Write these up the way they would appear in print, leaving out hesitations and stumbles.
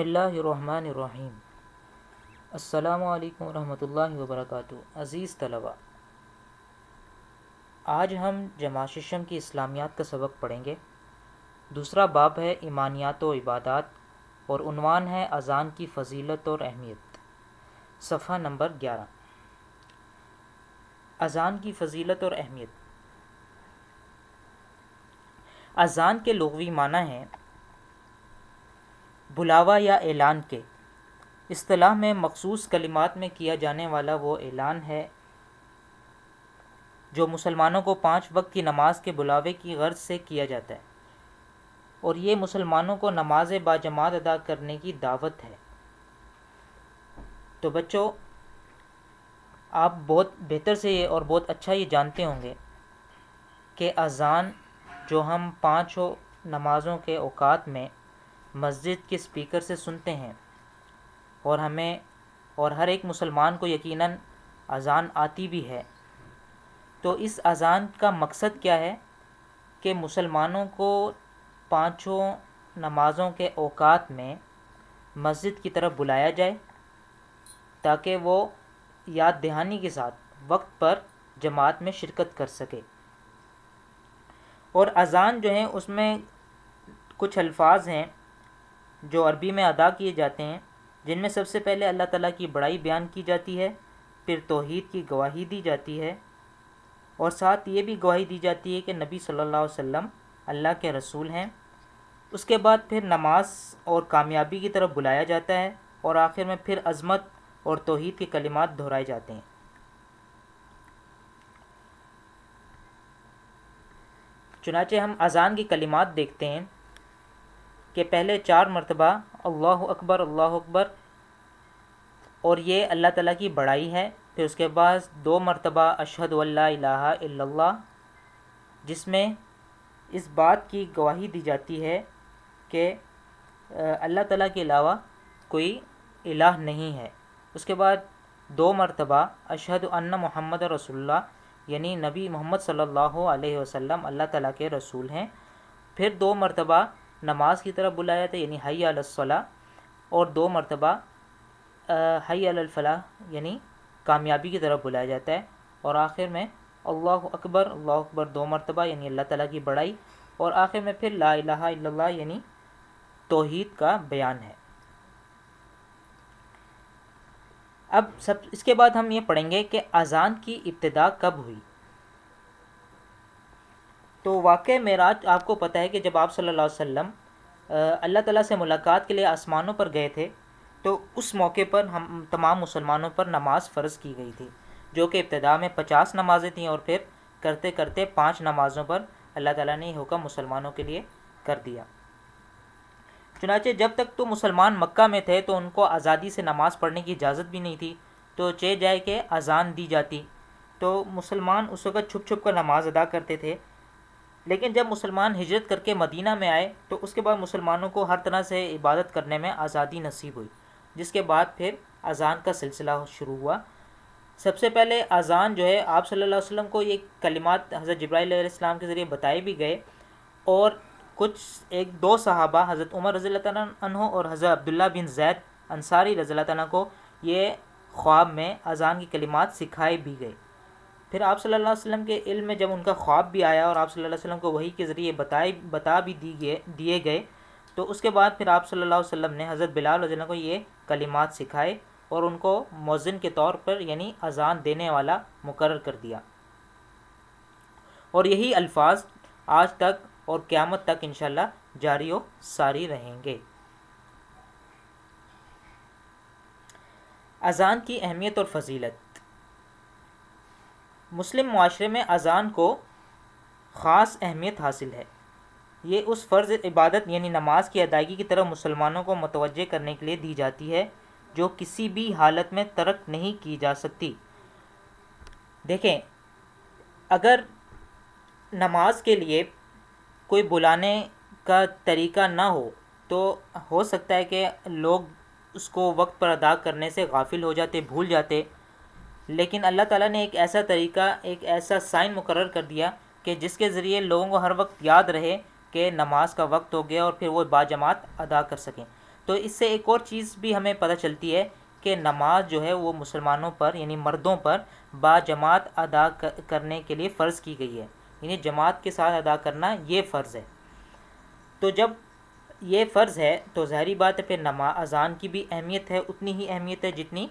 بسم اللہ الرحمن الرحیم۔ السلام علیکم ورحمۃ اللہ وبرکاتہ۔ عزیز طلباء، آج ہم جماعت ششم کی اسلامیات کا سبق پڑھیں گے۔ دوسرا باب ہے ایمانیات و عبادات اور عنوان ہے اذان کی فضیلت اور اہمیت۔ صفحہ نمبر 11۔ اذان کی فضیلت اور اہمیت۔ اذان کے لغوی معنی ہیں بلاوا یا اعلان کے۔ اصطلاح میں مخصوص کلمات میں کیا جانے والا وہ اعلان ہے جو مسلمانوں کو 5 وقت کی نماز کے بلاوے کی غرض سے کیا جاتا ہے، اور یہ مسلمانوں کو نماز باجماعت ادا کرنے کی دعوت ہے۔ تو بچوں، آپ بہت بہتر سے اور بہت اچھا یہ جانتے ہوں گے کہ اذان جو ہم 5 نمازوں کے اوقات میں مسجد کے اسپیکر سے سنتے ہیں، اور ہمیں اور ہر ایک مسلمان کو یقیناً اذان آتی بھی ہے، تو اس اذان کا مقصد کیا ہے کہ مسلمانوں کو 5 نمازوں کے اوقات میں مسجد کی طرف بلایا جائے تاکہ وہ یاد دہانی کے ساتھ وقت پر جماعت میں شرکت کر سکے۔ اور اذان جو ہے اس میں کچھ الفاظ ہیں جو عربی میں ادا کیے جاتے ہیں، جن میں سب سے پہلے اللہ تعالیٰ کی بڑائی بیان کی جاتی ہے، پھر توحید کی گواہی دی جاتی ہے، اور ساتھ یہ بھی گواہی دی جاتی ہے کہ نبی صلی اللہ علیہ وسلم اللہ کے رسول ہیں۔ اس کے بعد پھر نماز اور کامیابی کی طرف بلایا جاتا ہے، اور آخر میں پھر عظمت اور توحید کے کلمات دہرائے جاتے ہیں۔ چنانچہ ہم اذان کی کلمات دیکھتے ہیں کہ پہلے 4 مرتبہ اللہ اکبر اللہ اکبر، اور یہ اللہ تعالیٰ کی بڑائی ہے۔ پھر اس کے بعد 2 مرتبہ اشہد ان لا الہ الا اللہ، جس میں اس بات کی گواہی دی جاتی ہے کہ اللہ تعالیٰ کے علاوہ کوئی الہ نہیں ہے۔ اس کے بعد 2 مرتبہ اشہد ان محمد رسول اللہ، یعنی نبی محمد صلی اللہ علیہ وسلم اللہ تعالیٰ کے رسول ہیں۔ پھر 2 مرتبہ نماز کی طرف بلایا تھا، یعنی حی علی الصلاۃ، اور 2 مرتبہ حی علی الفلاح، یعنی کامیابی کی طرف بلایا جاتا ہے، اور آخر میں اللہ اکبر 2 مرتبہ، یعنی اللہ تعالیٰ کی بڑائی، اور آخر میں پھر لا الہ الا اللہ، یعنی توحید کا بیان ہے۔ اب اس کے بعد ہم یہ پڑھیں گے کہ اذان کی ابتدا کب ہوئی۔ تو واقعہ معراج آپ کو پتہ ہے کہ جب آپ صلی اللہ علیہ وسلم اللہ تعالیٰ سے ملاقات کے لیے آسمانوں پر گئے تھے، تو اس موقع پر ہم تمام مسلمانوں پر نماز فرض کی گئی تھی، جو کہ ابتدا میں 50 نمازیں تھیں، اور پھر کرتے کرتے 5 نمازوں پر اللہ تعالیٰ نے یہ حکم مسلمانوں کے لیے کر دیا۔ چنانچہ جب تک تو مسلمان مکہ میں تھے تو ان کو آزادی سے نماز پڑھنے کی اجازت بھی نہیں تھی، تو چہ جائے کہ اذان دی جاتی تو مسلمان اس وقت چھپ چھپ کر نماز ادا کرتے تھے۔ لیکن جب مسلمان ہجرت کر کے مدینہ میں آئے تو اس کے بعد مسلمانوں کو ہر طرح سے عبادت کرنے میں آزادی نصیب ہوئی، جس کے بعد پھر اذان کا سلسلہ شروع ہوا۔ سب سے پہلے اذان جو ہے آپ صلی اللہ علیہ وسلم کو یہ کلمات حضرت جبرائیل علیہ السلام کے ذریعے بتائے بھی گئے، اور کچھ 1-2 صحابہ حضرت عمر رضی اللہ تعالیٰ عنہ اور حضرت عبداللہ بن زید انصاری رضی اللہ تعالیٰ کو یہ خواب میں اذان کی کلمات سکھائے بھی گئے۔ پھر آپ صلی اللہ علیہ وسلم کے علم میں جب ان کا خواب بھی آیا اور آپ صلی اللہ علیہ وسلم کو وحی کے ذریعے بتا بھی دیے گئے، تو اس کے بعد پھر آپ صلی اللہ علیہ وسلم نے حضرت بلال رضی اللہ عنہ کو یہ کلمات سکھائے اور ان کو مؤذن کے طور پر، یعنی اذان دینے والا، مقرر کر دیا، اور یہی الفاظ آج تک اور قیامت تک انشاءاللہ جاری و ساری رہیں گے۔ اذان کی اہمیت اور فضیلت۔ مسلم معاشرے میں اذان کو خاص اہمیت حاصل ہے۔ یہ اس فرض عبادت یعنی نماز کی ادائیگی کی طرف مسلمانوں کو متوجہ کرنے کے لیے دی جاتی ہے، جو کسی بھی حالت میں ترک نہیں کی جا سکتی۔ دیکھیں، اگر نماز کے لیے کوئی بلانے کا طریقہ نہ تو ہو سکتا ہے کہ لوگ اس کو وقت پر ادا کرنے سے غافل ہو جاتے، بھول جاتے، لیکن اللہ تعالیٰ نے ایک ایسا طریقہ، ایک ایسا سائن مقرر کر دیا کہ جس کے ذریعے لوگوں کو ہر وقت یاد رہے کہ نماز کا وقت ہو گیا، اور پھر وہ باجماعت ادا کر سکیں۔ تو اس سے ایک اور چیز بھی ہمیں پتہ چلتی ہے کہ نماز جو ہے وہ مسلمانوں پر یعنی مردوں پر با جماعت ادا کرنے کے لیے فرض کی گئی ہے، یعنی جماعت کے ساتھ ادا کرنا یہ فرض ہے۔ تو جب یہ فرض ہے تو ظاہری بات ہے پھر اذان کی بھی اہمیت ہے، اتنی ہی اہمیت ہے جتنی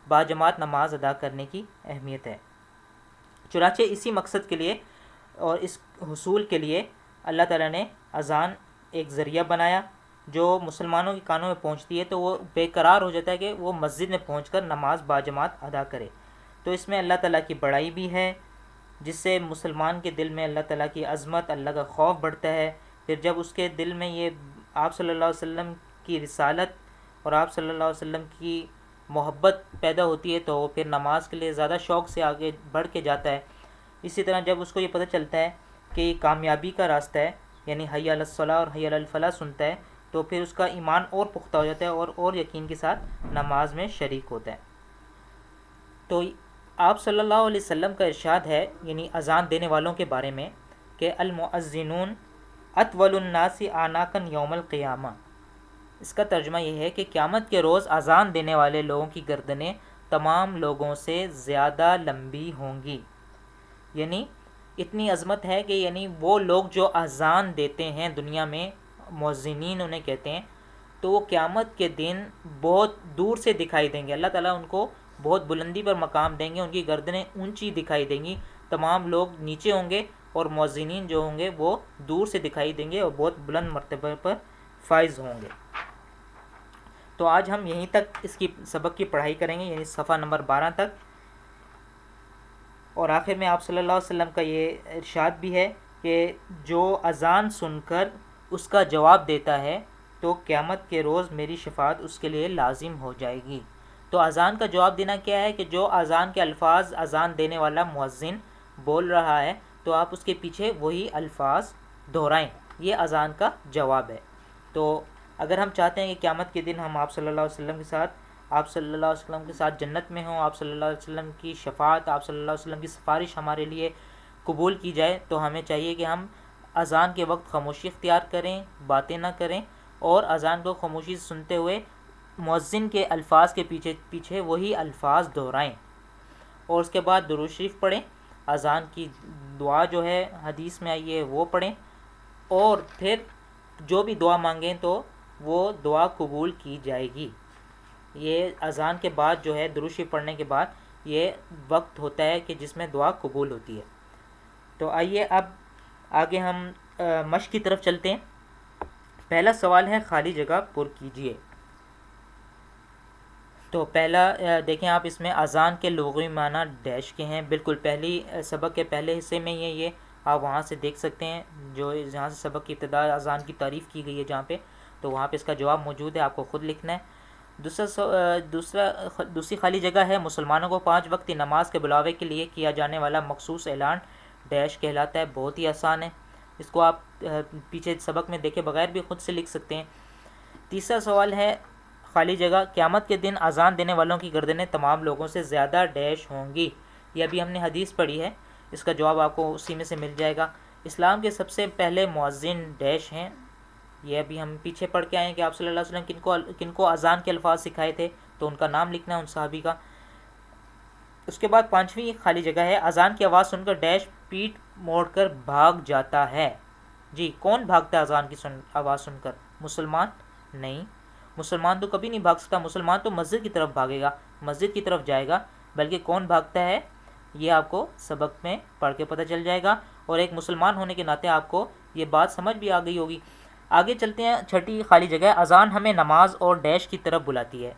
با جماعت نماز ادا کرنے کی اہمیت ہے۔ چنانچہ اسی مقصد کے لیے اور اس حصول کے لیے اللہ تعالیٰ نے اذان ایک ذریعہ بنایا جو مسلمانوں کے کانوں میں پہنچتی ہے تو وہ بے قرار ہو جاتا ہے کہ وہ مسجد میں پہنچ کر نماز با جماعت ادا کرے۔ تو اس میں اللہ تعالیٰ کی بڑائی بھی ہے، جس سے مسلمان کے دل میں اللہ تعالیٰ کی عظمت، اللہ کا خوف بڑھتا ہے۔ پھر جب اس کے دل میں یہ آپ صلی اللہ علیہ وسلم کی رسالت اور آپ صلی اللہ علیہ وسلم کی محبت پیدا ہوتی ہے تو وہ پھر نماز کے لیے زیادہ شوق سے آگے بڑھ کے جاتا ہے۔ اسی طرح جب اس کو یہ پتہ چلتا ہے کہ یہ کامیابی کا راستہ ہے، یعنی حی علی الصلاۃ اور حی علی الفلاح سنتا ہے، تو پھر اس کا ایمان اور پختہ ہو جاتا ہے اور یقین کے ساتھ نماز میں شریک ہوتا ہے۔ تو آپ صلی اللہ علیہ وسلم کا ارشاد ہے یعنی اذان دینے والوں کے بارے میں کہ المؤذنون اطول الناس اعناقا یوم القیامہ۔ اس کا ترجمہ یہ ہے کہ قیامت کے روز اذان دینے والے لوگوں کی گردنیں تمام لوگوں سے زیادہ لمبی ہوں گی، یعنی اتنی عظمت ہے کہ یعنی وہ لوگ جو اذان دیتے ہیں دنیا میں، مؤذنین انہیں کہتے ہیں، تو وہ قیامت کے دن بہت دور سے دکھائی دیں گے۔ اللہ تعالیٰ ان کو بہت بلندی پر مقام دیں گے، ان کی گردنیں اونچی دکھائی دیں گی، تمام لوگ نیچے ہوں گے اور مؤذنین جو ہوں گے وہ دور سے دکھائی دیں گے اور بہت بلند مرتبہ پر فائز ہوں گے۔ تو آج ہم یہیں تک اس کی سبق کی پڑھائی کریں گے، یعنی صفحہ نمبر 12 تک، اور آخر میں آپ صلی اللہ علیہ وسلم کا یہ ارشاد بھی ہے کہ جو اذان سن کر اس کا جواب دیتا ہے تو قیامت کے روز میری شفاعت اس کے لیے لازم ہو جائے گی۔ تو اذان کا جواب دینا کیا ہے کہ جو اذان کے الفاظ اذان دینے والا مؤذن بول رہا ہے تو آپ اس کے پیچھے وہی الفاظ دہرائیں، یہ اذان کا جواب ہے۔ تو اگر ہم چاہتے ہیں کہ قیامت کے دن ہم آپ صلی اللہ علیہ وسلم کے ساتھ جنت میں ہوں، آپ صلی اللہ علیہ وسلم کی شفاعت، آپ صلی اللہ علیہ وسلم کی سفارش ہمارے لیے قبول کی جائے، تو ہمیں چاہیے کہ ہم اذان کے وقت خاموشی اختیار کریں، باتیں نہ کریں، اور اذان کو خاموشی سے سنتے ہوئے مؤذن کے الفاظ کے پیچھے وہی الفاظ دہرائیں، اور اس کے بعد درود شریف پڑھیں، اذان کی دعا جو ہے حدیث میں آئی ہے وہ پڑھیں، اور پھر جو بھی دعا مانگیں تو وہ دعا قبول کی جائے گی۔ یہ اذان کے بعد جو ہے درود شریف پڑھنے کے بعد یہ وقت ہوتا ہے کہ جس میں دعا قبول ہوتی ہے۔ تو آئیے اب آگے ہم مشق کی طرف چلتے ہیں۔ پہلا سوال ہے خالی جگہ پر کیجیے۔ تو پہلا دیکھیں آپ، اس میں اذان کے لغوی معنی ڈیش کے ہیں، بالکل پہلی سبق کے پہلے حصے میں یہ آپ وہاں سے دیکھ سکتے ہیں، جو جہاں سے سبق کی ابتدا اذان کی تعریف کی گئی ہے جہاں پہ، تو وہاں پہ اس کا جواب موجود ہے، آپ کو خود لکھنا ہے۔ دوسری خالی جگہ ہے مسلمانوں کو 5 وقتی نماز کے بلاوے کے لیے کیا جانے والا مخصوص اعلان ڈیش کہلاتا ہے۔ بہت ہی آسان ہے، اس کو آپ پیچھے سبق میں دیکھے بغیر بھی خود سے لکھ سکتے ہیں۔ تیسرا سوال ہے خالی جگہ، قیامت کے دن اذان دینے والوں کی گردنیں تمام لوگوں سے زیادہ ڈیش ہوں گی۔ یہ ابھی ہم نے حدیث پڑھی ہے، اس کا جواب آپ کو اسی میں سے مل جائے گا۔ اسلام کے سب سے پہلے مؤذن ڈیش ہیں، یہ ابھی ہم پیچھے پڑھ کے آئے ہیں کہ آپ صلی اللہ علیہ وسلم کن کو اذان کے الفاظ سکھائے تھے، تو ان کا نام لکھنا ہے ان صحابی کا۔ اس کے بعد 5ویں خالی جگہ ہے اذان کی آواز سن کر ڈیش پیٹ موڑ کر بھاگ جاتا ہے۔ جی، کون بھاگتا ہے اذان کی آواز سن کر؟ مسلمان نہیں، مسلمان تو کبھی نہیں بھاگ سکتا، مسلمان تو مسجد کی طرف بھاگے گا، مسجد کی طرف جائے گا، بلکہ کون بھاگتا ہے یہ آپ کو سبق میں پڑھ کے پتہ چل جائے گا، اور ایک مسلمان ہونے کے ناطے آپ کو یہ بات سمجھ بھی آ گئی ہوگی۔ آگے چلتے ہیں، چھٹی خالی جگہ، اذان ہمیں نماز اور ڈیش کی طرف بلاتی ہے۔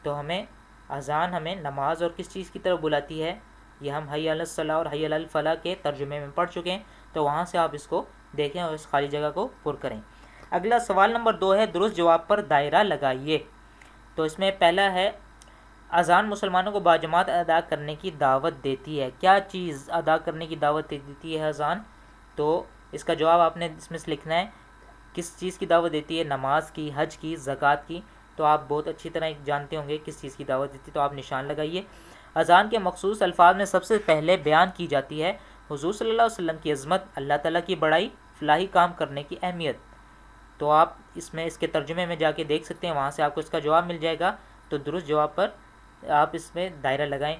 تو اذان ہمیں نماز اور کس چیز کی طرف بلاتی ہے، یہ ہم حی علی الصلاۃ اور حی علی الفلاح کے ترجمے میں پڑھ چکے ہیں، تو وہاں سے آپ اس کو دیکھیں اور اس خالی جگہ کو پر کریں۔ اگلا سوال نمبر 2 ہے درست جواب پر دائرہ لگائیے۔ تو اس میں پہلا ہے اذان مسلمانوں کو باجماعت ادا کرنے کی دعوت دیتی ہے۔ کیا چیز ادا کرنے کی دعوت دیتی ہے اذان؟ تو اس کا جواب آپ نے اس میں سے لکھنا ہے، کس چیز کی دعوت دیتی ہے؟ نماز کی، حج کی، زکوٰۃ کی۔ تو آپ بہت اچھی طرح جانتے ہوں گے کس چیز کی دعوت دیتی ہے، تو آپ نشان لگائیے۔ اذان کے مخصوص الفاظ میں سب سے پہلے بیان کی جاتی ہے حضور صلی اللہ علیہ وسلم کی عظمت، اللہ تعالیٰ کی بڑائی، فلاحی کام کرنے کی اہمیت۔ تو آپ اس میں اس کے ترجمے میں جا کے دیکھ سکتے ہیں، وہاں سے آپ کو اس کا جواب مل جائے گا، تو درست جواب پر آپ اس میں دائرہ لگائیں۔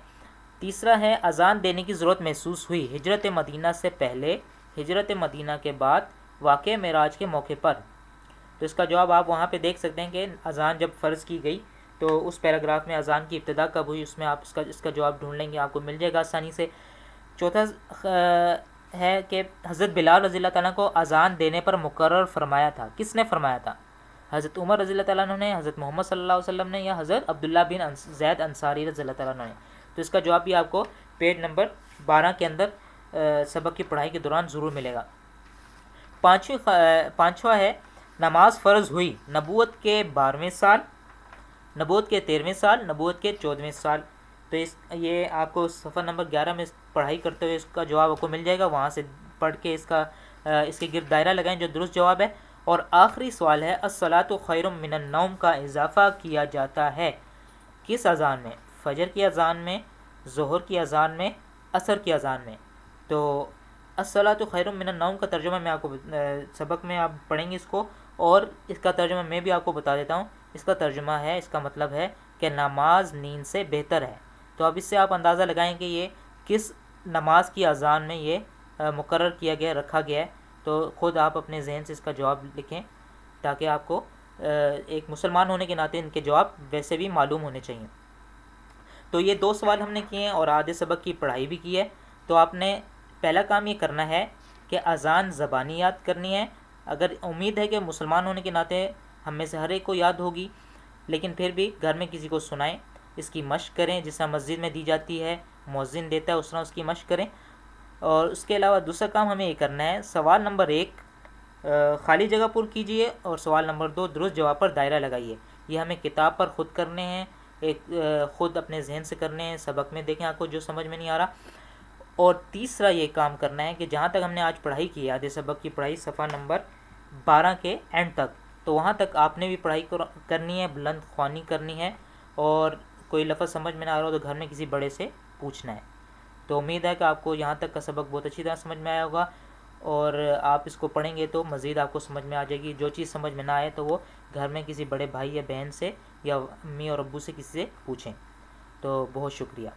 تیسرا ہے اذان دینے کی ضرورت محسوس ہوئی ہجرت مدینہ سے پہلے، ہجرت مدینہ کے بعد، واقع معراج کے موقع پر۔ تو اس کا جواب آپ وہاں پہ دیکھ سکتے ہیں کہ اذان جب فرض کی گئی تو اس پیراگراف میں اذان کی ابتدا کب ہوئی، اس میں آپ اس کا جواب ڈھونڈ لیں گے، آپ کو مل جائے گا آسانی سے۔ چوتھا ہے کہ حضرت بلال رضی اللہ تعالیٰ کو اذان دینے پر مقرر فرمایا تھا، کس نے فرمایا تھا؟ حضرت عمر رضی اللہ تعالیٰ عنہ نے، حضرت محمد صلی اللہ علیہ وسلم نے، یا حضرت عبداللہ بن زید انصاری رضی اللہ تعالیٰ عنہ نے؟ تو اس کا جواب بھی آپ کو پیج نمبر 12 کے اندر سبق کی پڑھائی کے دوران ضرور ملے گا۔ پانچواں ہے نماز فرض ہوئی نبوت کے 12ویں سال، نبوت کے 13ویں سال، نبوت کے 14ویں سال۔ تو یہ آپ کو صفحہ نمبر 11 میں پڑھائی کرتے ہوئے اس کا جواب آپ کو مل جائے گا، وہاں سے پڑھ کے اس کے گرد دائرہ لگائیں جو درست جواب ہے۔ اور آخری سوال ہے الصلاۃ خیر من النوم کا اضافہ کیا جاتا ہے کس اذان میں؟ فجر کی اذان میں، ظہر کی اذان میں، عصر کی اذان میں۔ تو الصلاۃ خیر من النوم کا ترجمہ میں آپ کو سبق میں آپ پڑھیں گے اس کو، اور اس کا ترجمہ میں بھی آپ کو بتا دیتا ہوں۔ اس کا ترجمہ ہے، اس کا مطلب ہے کہ نماز نیند سے بہتر ہے۔ تو اب اس سے آپ اندازہ لگائیں کہ یہ کس نماز کی اذان میں یہ مقرر کیا گیا، رکھا گیا ہے۔ تو خود آپ اپنے ذہن سے اس کا جواب لکھیں تاکہ آپ کو ایک مسلمان ہونے کے ناطے ان کے جواب ویسے بھی معلوم ہونے چاہیے۔ تو یہ 2 سوال ہم نے کیے ہیں اور آدھے سبق کی پڑھائی بھی کی ہے۔ تو آپ نے پہلا کام یہ کرنا ہے کہ اذان زبانی یاد کرنی ہے۔ اگر امید ہے کہ مسلمان ہونے کے ناطے ہم میں سے ہر ایک کو یاد ہوگی، لیکن پھر بھی گھر میں کسی کو سنائیں، اس کی مشق کریں، جس طرح مسجد میں دی جاتی ہے، مؤذن دیتا ہے، اس طرح اس کی مشق کریں۔ اور اس کے علاوہ دوسرا کام ہمیں یہ کرنا ہے، سوال نمبر 1 خالی جگہ پر کیجئے، اور سوال نمبر 2 درست جواب پر دائرہ لگائیے۔ یہ ہمیں کتاب پر خود کرنے ہیں، خود اپنے ذہن سے کرنے ہیں، سبق میں دیکھیں آپ کو جو سمجھ میں نہیں آ رہا۔ اور تیسرا یہ کام کرنا ہے کہ جہاں تک ہم نے آج پڑھائی کی ہے، آدھے سبق کی پڑھائی صفحہ نمبر 12 کے اینڈ تک، تو وہاں تک آپ نے بھی پڑھائی کرنی ہے، بلند خوانی کرنی ہے، اور کوئی لفظ سمجھ میں نہ آ رہا ہو تو گھر میں کسی بڑے سے پوچھنا ہے۔ تو امید ہے کہ آپ کو یہاں تک کا سبق بہت اچھی طرح سمجھ میں آیا ہوگا، اور آپ اس کو پڑھیں گے تو مزید آپ کو سمجھ میں آ جائے گی۔ جو چیز سمجھ میں نہ آئے تو وہ گھر میں کسی بڑے بھائی یا بہن سے یا امی اور ابو سے کسی سے پوچھیں۔ تو بہت شکریہ۔